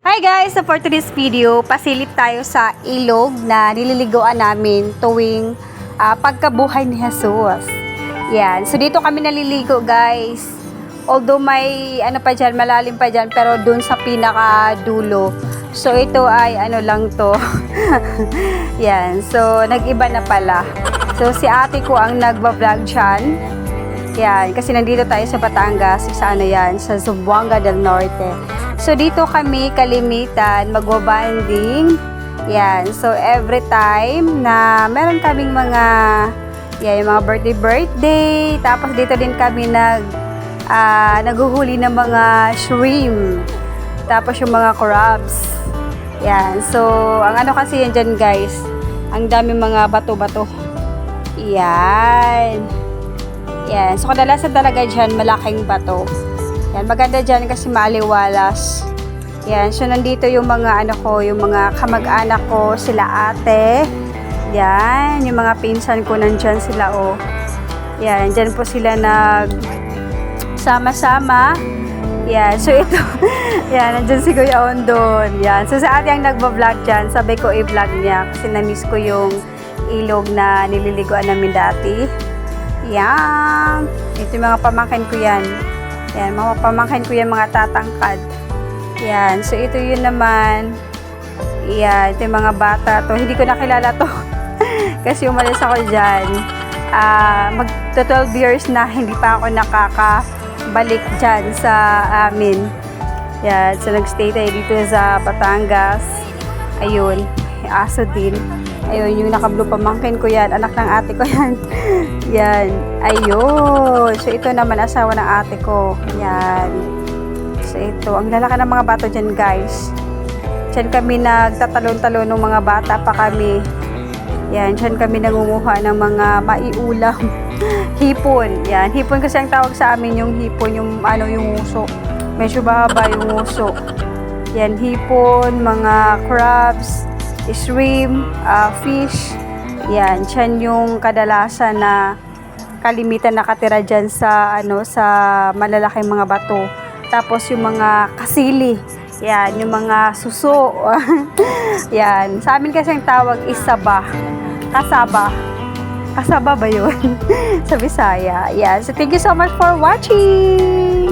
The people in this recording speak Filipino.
Hi guys! So for today's video, pasilip tayo sa ilog na nililiguan namin tuwing pagkabuhay ni Jesus. Yan. So dito kami naliligo guys. Although may pa dyan, malalim pa dyan, pero dun sa pinaka dulo. So ito ay lang to. Yan. So nag-iba na pala. So si ate ko ang nagba-vlog dyan. Yan. Kasi nandito tayo sa Batangas. Sa sa Zamboanga del Norte. So, dito kami kalimitan magwa-bonding. Yan. So, every time na meron kaming mga yung mga birthday. Tapos, dito din kami naghuhuli ng mga shrimp. Tapos, yung mga crabs. Yan. So, ang kasi yan dyan, guys. Ang dami mga bato-bato. Yan. Yan. So, kadalasan talaga dyan, malaking bato. Yan, maganda dyan kasi maaliwalas. Yan, so nandito yung mga yung mga kamag-anak ko, sila ate. Yan, yung mga pinsan ko nandyan sila, oh. Yan, dyan po sila sama-sama. Yan, so ito, yan, nandyan si Kuya Ondon. Yan, so sa ate ang nagbablog dyan, sabi ko i-vlog niya kasi na-miss ko yung ilog na nililiguan namin dati. Yan, ito yung mga pamangkin ko yan. Yan, mga pamangkin ko yan, mga tatangkad. Yan, so ito yun naman. Yan, ito yung mga bata to. Hindi ko nakilala to. Kasi umalis ako dyan. Magto 12 years na, hindi pa ako nakakabalik dyan sa amin. Yan, so nagstay tayo dito sa Batangas. Ayun, aso din. Ayun, yung naka-blue pamangkin ko yan. Anak ng ate ko yan. Yan. Ayun. So, ito naman asawa ng ate ko. Yan. So, ito. Ang lalaki ng mga bato dyan, guys. Diyan kami nagtatalon-talon ng mga bata pa kami. Yan. Diyan kami nangunguha ng mga maiulam. Hipon. Yan. Hipon kasi ang tawag sa amin yung hipon. Yung yung uso. Medyo bahaba yung uso. Yan. Hipon, mga crabs, shrimp, fish. Yan, yan yung kadalasan na kalimitan nakatira dyan sa sa malalaking mga bato. Tapos yung mga kasili. Yan, yung mga suso. Yan, sa amin kasi ang tawag isaba. Kasaba. Kasaba ba yun? Sa Bisaya. Yan, so thank you so much for watching.